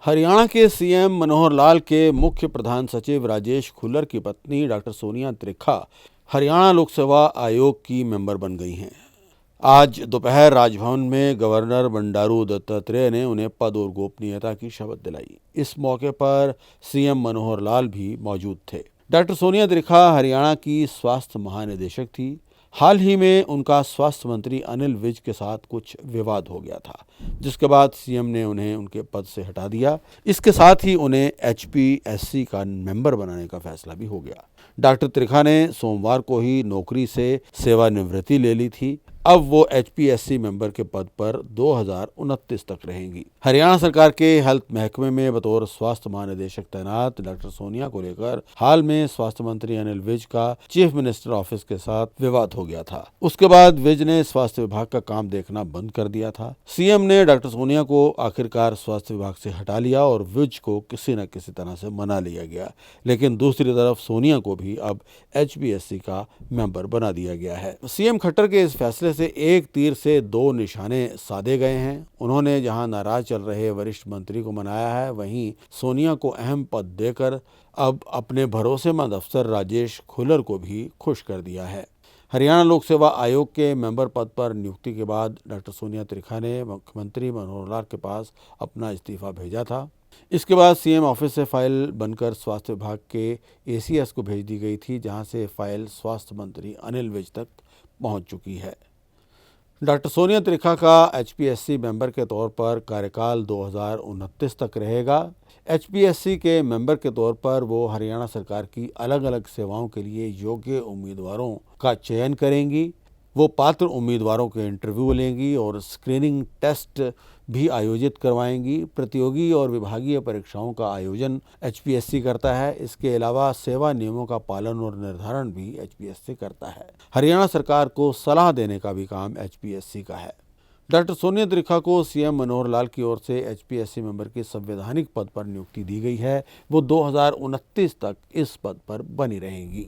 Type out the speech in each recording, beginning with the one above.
हरियाणा के सीएम मनोहर लाल के मुख्य प्रधान सचिव राजेश खुल्लर की पत्नी डॉक्टर सोनिया त्रिखा हरियाणा लोक सेवा आयोग की मेंबर बन गई हैं। आज दोपहर राजभवन में गवर्नर बंडारू दत्तात्रेय ने उन्हें पद और गोपनीयता की शपथ दिलाई। इस मौके पर सीएम मनोहर लाल भी मौजूद थे। डॉक्टर सोनिया त्रिखा हरियाणा की स्वास्थ्य महानिदेशक थी। हाल ही में उनका स्वास्थ्य मंत्री अनिल विज के साथ कुछ विवाद हो गया था, जिसके बाद सीएम ने उन्हें उनके पद से हटा दिया। इसके साथ ही उन्हें एचपीएससी का मेंबर बनाने का फैसला भी हो गया। डॉक्टर त्रिखा ने सोमवार को ही नौकरी से सेवानिवृत्ति ले ली थी। अब वो एचपीएससी मेंबर के पद पर 2029 तक रहेंगी। हरियाणा सरकार के हेल्थ महकमे में बतौर स्वास्थ्य महानिदेशक तैनात डॉक्टर सोनिया को लेकर हाल में स्वास्थ्य मंत्री अनिल विज का चीफ मिनिस्टर ऑफिस के साथ विवाद हो गया था। उसके बाद विज ने स्वास्थ्य विभाग का काम देखना बंद कर दिया था। सीएम ने डॉक्टर सोनिया को आखिरकार स्वास्थ्य विभाग से हटा लिया और विज को किसी न किसी तरह से मना लिया गया। लेकिन दूसरी तरफ सोनिया को भी अब एचपीएससी का मेंबर बना दिया गया है। सीएम खट्टर के इस फैसले से एक तीर से दो निशाने साधे गए हैं। उन्होंने जहां नाराज चल रहे वरिष्ठ मंत्री को मनाया है, वहीं सोनिया को अहम पद देकर अब अपने भरोसेमंद अफसर राजेश खुल्लर को भी खुश कर दिया है। हरियाणा लोक सेवा आयोग के मेंबर पद पर नियुक्ति के बाद डॉक्टर सोनिया त्रिखा ने मुख्यमंत्री मनोहर लाल के पास अपना इस्तीफा भेजा था। इसके बाद सीएम ऑफिस से फाइल बनकर स्वास्थ्य विभाग के एसीएस को भेज दी गई थी, जहां से फाइल स्वास्थ्य मंत्री अनिल विज तक पहुंच चुकी है। डॉक्टर सोनिया त्रिखा का एचपीएससी मेंबर के तौर पर कार्यकाल 2029 तक रहेगा। एचपीएससी के मेंबर के तौर पर वो हरियाणा सरकार की अलग अलग सेवाओं के लिए योग्य उम्मीदवारों का चयन करेंगी। वो पात्र उम्मीदवारों के इंटरव्यू लेंगी और स्क्रीनिंग टेस्ट भी आयोजित करवाएंगी। प्रतियोगी और विभागीय परीक्षाओं का आयोजन एचपीएससी करता है। इसके अलावा सेवा नियमों का पालन और निर्धारण भी एचपीएससी करता है। हरियाणा सरकार को सलाह देने का भी काम एचपीएससी का है। डॉक्टर सोनिया त्रिखा को सीएम मनोहर लाल की ओर से एचपीएससी मेंबर के संवैधानिक पद पर नियुक्ति दी गई है। वो 2029 तक इस पद पर बनी रहेंगी।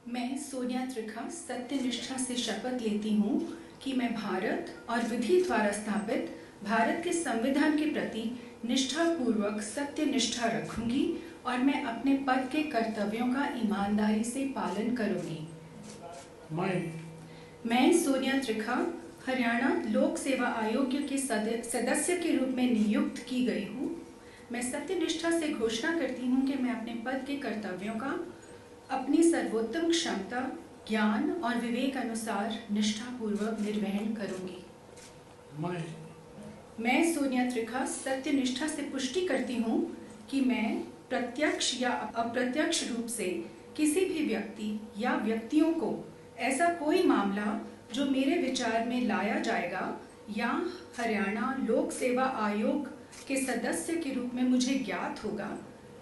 मैं सोनिया त्रिखा सत्यनिष्ठा से शपथ लेती हूँ कि मैं भारत और विधि द्वारा स्थापित भारत के संविधान के प्रति निष्ठापूर्वक सत्यनिष्ठा रखूंगी और मैं अपने पद के कर्तव्यों का ईमानदारी से पालन करूंगी। मैं सोनिया त्रिखा हरियाणा लोक सेवा आयोग के सदस्य के रूप में नियुक्त की गई हूँ। मैं सत्यनिष्ठा से घोषणा करती हूँ कि मैं अपने पद के कर्तव्यों का अपनी सर्वोत्तम क्षमता, ज्ञान और विवेक अनुसार निष्ठापूर्वक निर्वहन करूंगी। मैं सोनिया त्रिखा सत्यनिष्ठा से पुष्टि करती हूँ कि मैं प्रत्यक्ष या अप्रत्यक्ष रूप से किसी भी व्यक्ति या व्यक्तियों को ऐसा कोई मामला जो मेरे विचार में लाया जाएगा या हरियाणा लोक सेवा आयोग के सदस्य के रूप में मुझे ज्ञात होगा,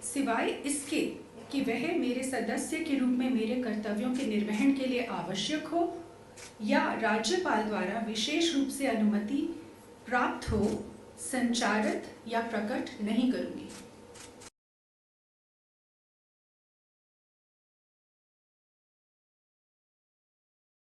सिवाय इसके कि वह मेरे सदस्य के रूप में मेरे कर्तव्यों के निर्वहन के लिए आवश्यक हो या राज्यपाल द्वारा विशेष रूप से अनुमति प्राप्त हो, संचारित या प्रकट नहीं करूंगी।